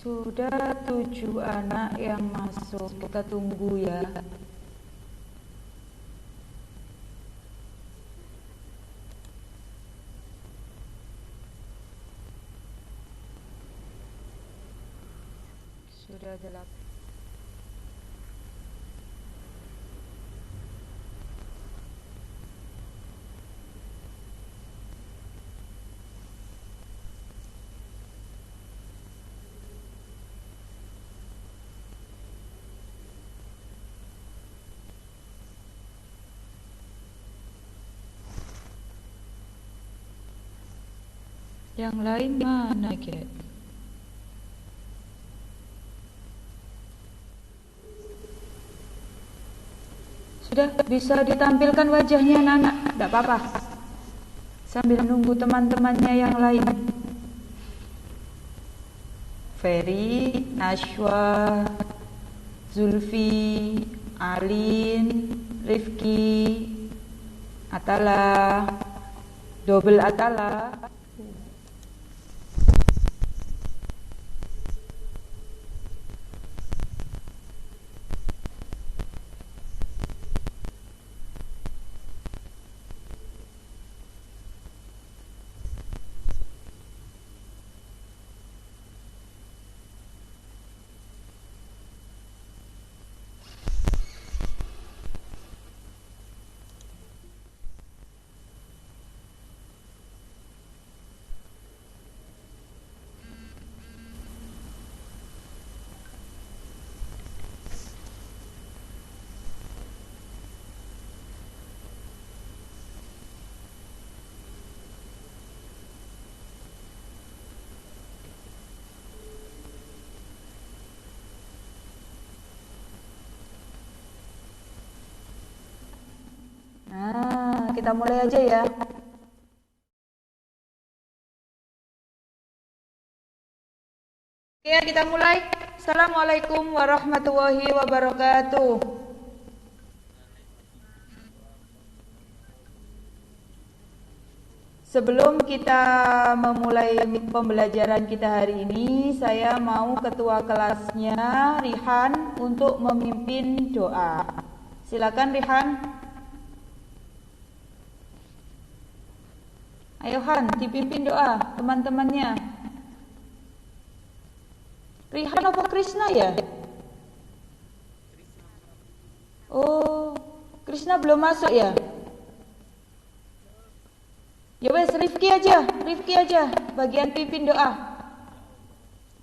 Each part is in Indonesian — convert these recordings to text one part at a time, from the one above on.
Sudah 7 anak yang masuk. Kita tunggu ya. Sudah 8. Yang lain mana, Kek? Sudah bisa ditampilkan wajahnya anak-anak? Tidak apa-apa. Sambil nunggu teman-temannya yang lain. Ferry, Nashwa, Zulfi, Alin, Rifki, Atala, double Atala. Nah, kita mulai aja ya. Oke, kita mulai. Assalamualaikum warahmatullahi wabarakatuh. Sebelum kita memulai pembelajaran kita hari ini, saya mau ketua kelasnya Rihan untuk memimpin doa. Silakan Rihan. Ayo Han, dipimpin doa teman-temannya. Rihan apa Krishna ya? Oh, Krishna belum masuk ya? Ya wes, Rifki aja, bagian pimpin doa.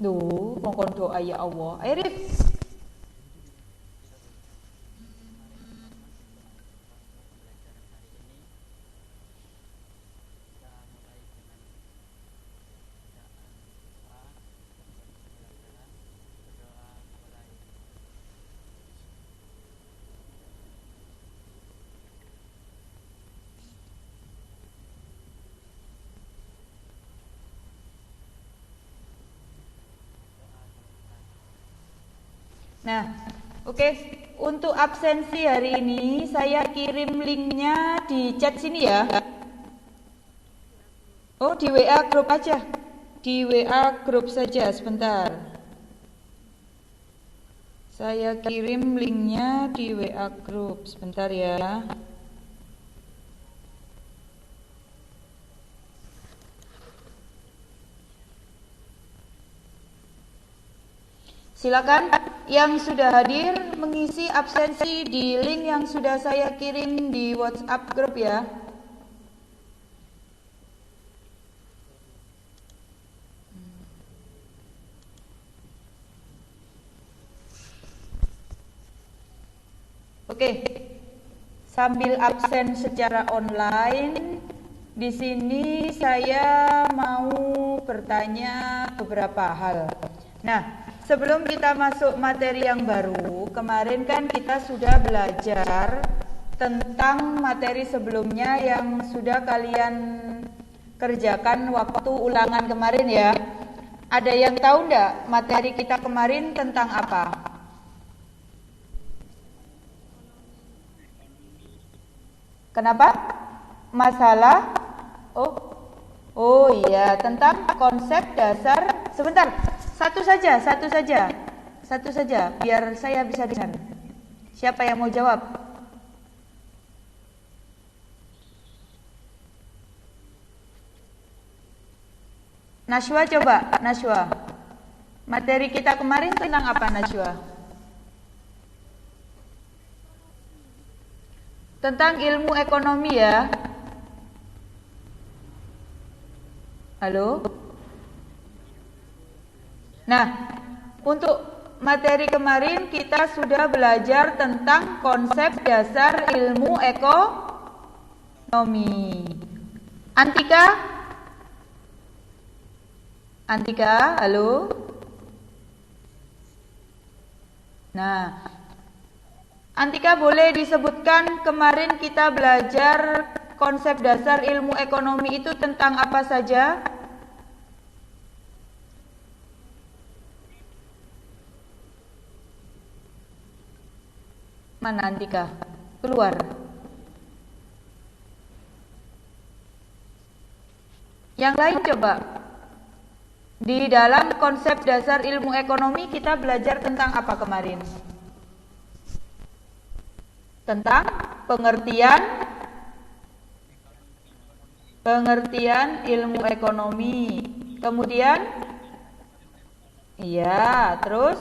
Duh, ngomong doa ya Allah. Ayo Rif. Nah, oke. Untuk absensi hari ini saya kirim linknya di chat sini ya. Oh, di WA grup aja. Di WA grup saja sebentar. Saya kirim linknya di WA grup sebentar ya. Silakan yang sudah hadir mengisi absensi di link yang sudah saya kirim di WhatsApp grup ya. Oke. Sambil absen secara online, di sini saya mau bertanya beberapa hal. Nah, sebelum kita masuk materi yang baru, kemarin kan kita sudah belajar tentang materi sebelumnya yang sudah kalian kerjakan waktu ulangan kemarin ya. Ada yang tahu enggak materi kita kemarin tentang apa? Kenapa? Masalah? Oh iya, tentang konsep dasar. Sebentar, Satu saja, biar saya bisa dengar. Siapa yang mau jawab? Najwa coba, Najwa. Materi kita kemarin tentang apa, Najwa? Tentang ilmu ekonomi ya. Halo? Nah, untuk materi kemarin kita sudah belajar tentang konsep dasar ilmu ekonomi. Antika, halo? Nah, Antika boleh disebutkan kemarin kita belajar konsep dasar ilmu ekonomi itu tentang apa saja? Mana Antika? Keluar. Yang lain coba. Di dalam konsep dasar ilmu ekonomi kita belajar tentang apa kemarin? Tentang pengertian ilmu ekonomi. Kemudian iya, terus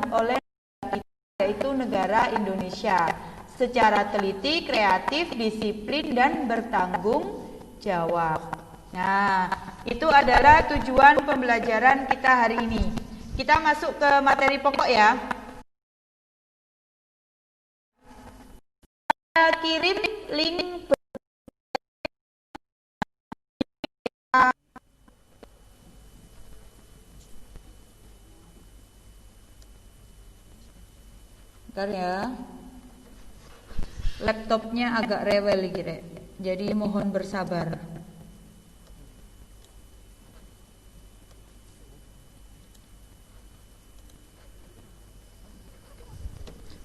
oleh yaitu negara Indonesia secara teliti, kreatif, disiplin dan bertanggung jawab. Nah, itu adalah tujuan pembelajaran kita hari ini. Kita masuk ke materi pokok ya. Saya kirim link bentar ya. Laptopnya agak rewel gitu. Jadi mohon bersabar.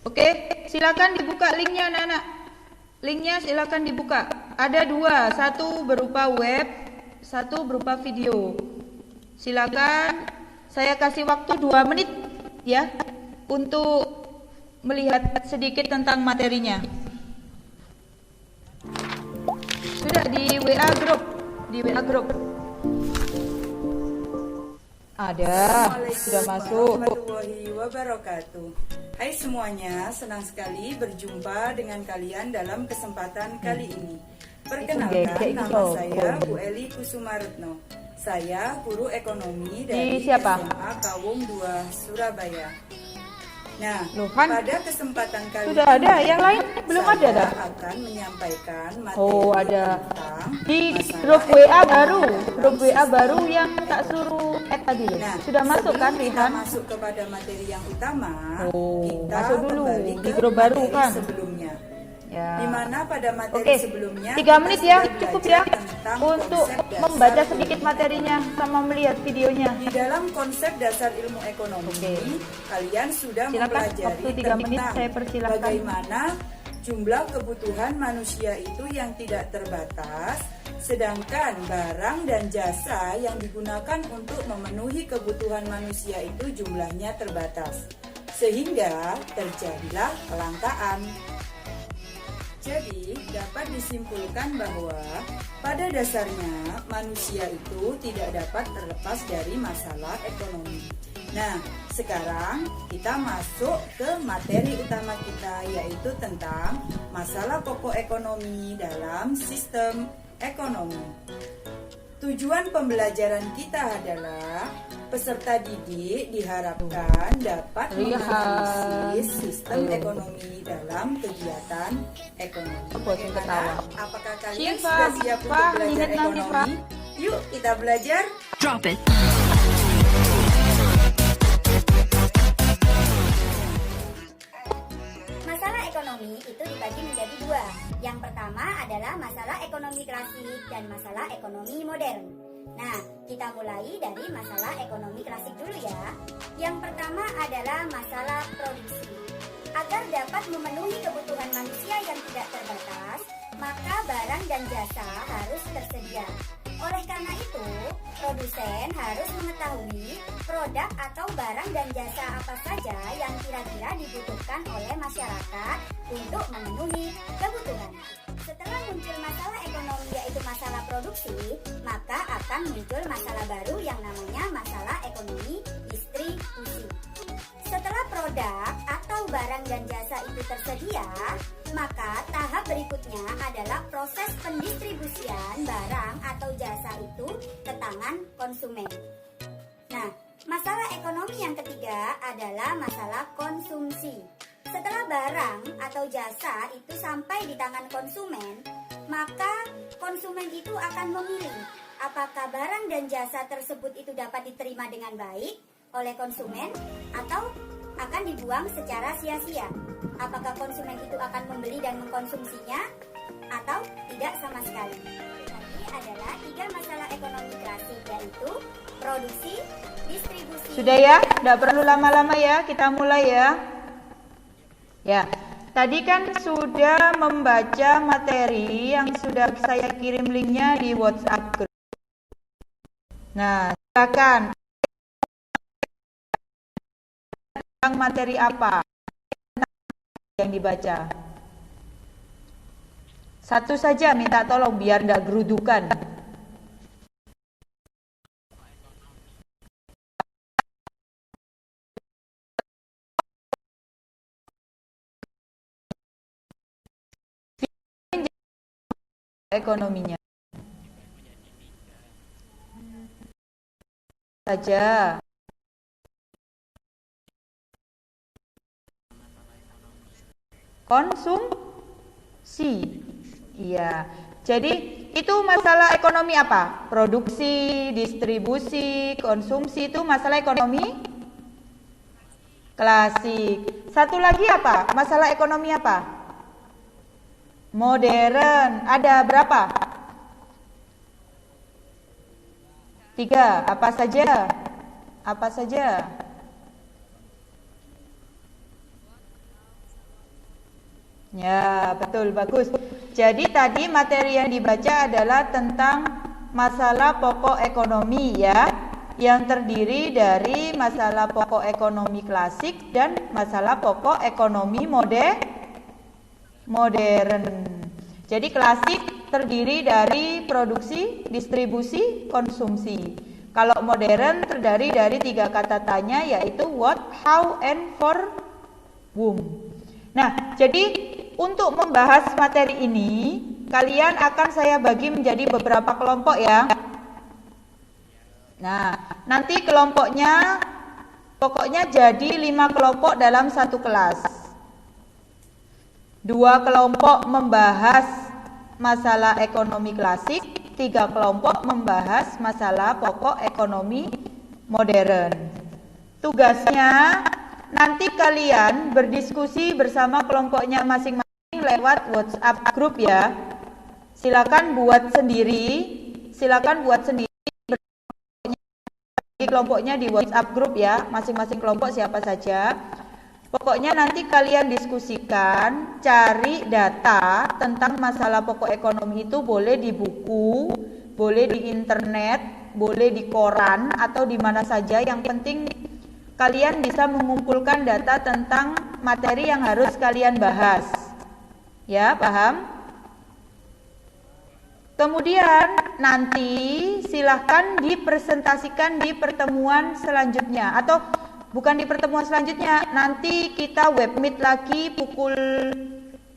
Oke, silakan dibuka linknya anak-anak. Linknya silakan dibuka. Ada dua, satu berupa web, satu berupa video. Silakan, saya kasih waktu 2 menit ya untuk melihat sedikit tentang materinya. Sudah di WA grup. Ada, sudah masuk. Warahmatullahi wabarakatuh. Hai semuanya, senang sekali berjumpa dengan kalian dalam kesempatan kali ini. Perkenalkan, nama saya Bu Eli Kusumaretno. Saya guru ekonomi dari SMA Kawung 2 Surabaya. Nah, pada kesempatan kali sudah ada, yang lain belum ada dah. Akan menyampaikan materi ada tentang di grup WA baru yang tak suruh add tadi loh. Nah, sudah masuk kan, Rihan? Masuk kepada materi yang utama. Kita masuk dulu kembali di grup baru kan. Sebelumnya. Ya. Di mana pada materi Oke, sebelumnya 3 menit ya, sudah cukup belajar ya tentang untuk konsep dasar membaca ilmu sedikit ekonomi. materinya sama melihat videonya. Di dalam konsep dasar ilmu ekonomi, Oke. kalian sudah Silakan, mempelajari waktu 3 menit tentang saya persilahkan. bagaimana jumlah kebutuhan manusia itu yang tidak terbatas, sedangkan barang dan jasa yang digunakan untuk memenuhi kebutuhan manusia itu jumlahnya terbatas, sehingga terjadilah kelangkaan. Jadi, dapat disimpulkan bahwa pada dasarnya manusia itu tidak dapat terlepas dari masalah ekonomi. Nah, sekarang kita masuk ke materi utama kita, yaitu tentang masalah pokok ekonomi dalam sistem ekonomi. Tujuan pembelajaran kita adalah peserta didik diharapkan dapat menganalisis sistem ekonomi dalam kegiatan ekonomi. Bagaimana? Apakah kalian sudah siap untuk belajar ekonomi? Yuk kita belajar. Drop it. Masalah ekonomi itu dibagi menjadi dua. Yang pertama adalah masalah ekonomi klasik dan masalah ekonomi modern. Nah, kita mulai dari masalah ekonomi klasik dulu ya. Yang pertama adalah masalah produksi. Agar dapat memenuhi kebutuhan manusia yang tidak terbatas, maka barang dan jasa harus tersedia. Oleh karena itu, produsen harus mengetahui produk atau barang dan jasa apa saja yang kira-kira dibutuhkan oleh masyarakat untuk memenuhi kebutuhan. Setelah muncul masalah ekonomi yaitu masalah produksi, maka akan muncul masalah baru yang namanya masalah ekonomi distribusi. Setelah produk atau barang dan jasa itu tersedia, maka tahap berikutnya adalah proses pendistribusian barang atau jasa itu ke tangan konsumen. Nah, masalah ekonomi yang ketiga adalah masalah konsumsi. Setelah barang atau jasa itu sampai di tangan konsumen, maka konsumen itu akan memilih apakah barang dan jasa tersebut itu dapat diterima dengan baik oleh konsumen atau akan dibuang secara sia-sia. Apakah konsumen itu akan membeli dan mengkonsumsinya atau tidak sama sekali. Tadi adalah 3 masalah ekonomi klasik, yaitu produksi, distribusi. Sudah ya, tidak perlu lama-lama ya, kita mulai ya. Ya, tadi kan sudah membaca materi yang sudah saya kirim linknya di WhatsApp group. Nah, silakan. Tentang materi apa yang dibaca? Satu saja minta tolong biar nggak gerudukan. Ekonominya saja. Konsumsi. Iya. Jadi itu masalah ekonomi apa? Produksi, distribusi, konsumsi itu masalah ekonomi klasik. Satu lagi apa? Masalah ekonomi apa? Modern. Ada berapa? 3. Apa saja? Apa saja? Ya, betul, bagus. Jadi tadi materi yang dibaca adalah tentang masalah pokok ekonomi ya, yang terdiri dari masalah pokok ekonomi klasik dan masalah pokok ekonomi modern. Jadi klasik terdiri dari produksi, distribusi, konsumsi. Kalau modern terdiri dari 3 kata tanya, yaitu what, how, and for whom. Nah, jadi untuk membahas materi ini, kalian akan saya bagi menjadi beberapa kelompok ya. Nah, nanti kelompoknya pokoknya jadi 5 kelompok dalam satu kelas. 2 kelompok membahas masalah ekonomi klasik, 3 kelompok membahas masalah pokok ekonomi modern. Tugasnya nanti kalian berdiskusi bersama kelompoknya masing-masing. lewat WhatsApp grup ya. Silakan buat sendiri kelompoknya di WhatsApp grup ya, masing-masing kelompok siapa saja. Pokoknya nanti kalian diskusikan, cari data tentang masalah pokok ekonomi itu boleh di buku, boleh di internet, boleh di koran atau di mana saja. Yang penting kalian bisa mengumpulkan data tentang materi yang harus kalian bahas. Ya, paham? Kemudian nanti silahkan dipresentasikan di pertemuan selanjutnya, atau bukan di pertemuan selanjutnya, nanti kita webmeet lagi pukul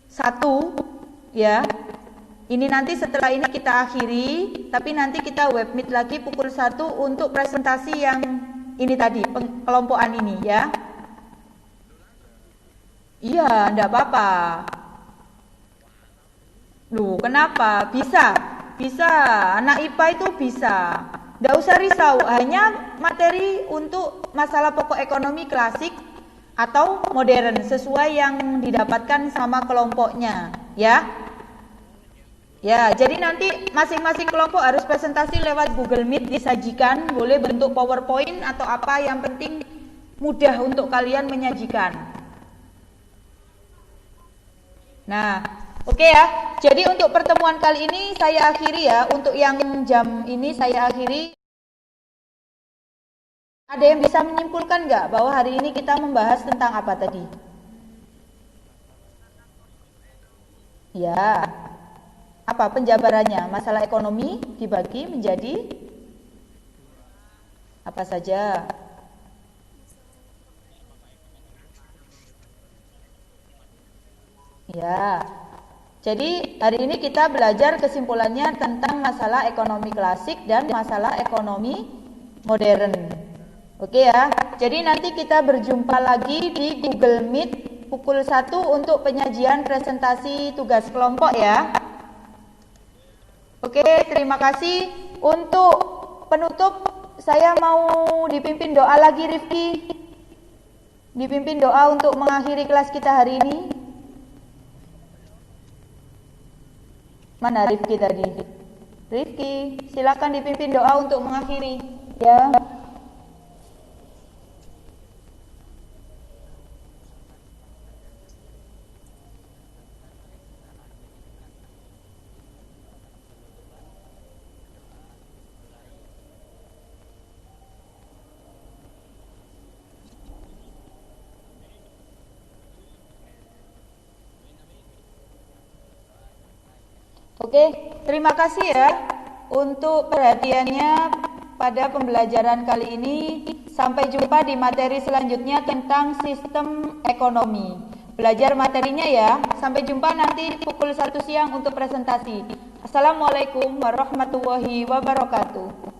1 ya. Ini nanti setelah ini kita akhiri, tapi nanti kita webmeet lagi pukul 1 untuk presentasi yang ini tadi, kelompokan ini ya. Iya, enggak apa-apa. Loh, kenapa? Bisa, anak IPA itu bisa. Nggak usah risau, hanya materi untuk masalah pokok ekonomi klasik atau modern sesuai yang didapatkan sama kelompoknya, ya. Ya, jadi nanti masing-masing kelompok harus presentasi lewat Google Meet disajikan, boleh bentuk PowerPoint atau apa, yang penting mudah untuk kalian menyajikan. Nah, oke ya. Jadi untuk pertemuan kali ini saya akhiri ya. Untuk yang jam ini saya akhiri. Ada yang bisa menyimpulkan nggak bahwa hari ini kita membahas tentang apa tadi? Ya. Apa penjabarannya? Masalah ekonomi dibagi menjadi apa saja? Ya. Jadi hari ini kita belajar kesimpulannya tentang masalah ekonomi klasik dan masalah ekonomi modern. Oke ya. Jadi nanti kita berjumpa lagi di Google Meet pukul 1 untuk penyajian presentasi tugas kelompok ya. Oke, terima kasih. Untuk penutup saya mau dipimpin doa lagi, Rifki. Dipimpin doa untuk mengakhiri kelas kita hari ini. Mana Rifki tadi? Rifki, silakan dipimpin doa untuk mengakhiri. Ya. Oke, terima kasih ya untuk perhatiannya pada pembelajaran kali ini. Sampai jumpa di materi selanjutnya tentang sistem ekonomi. Belajar materinya ya. Sampai jumpa nanti pukul 1 siang untuk presentasi. Assalamualaikum warahmatullahi wabarakatuh.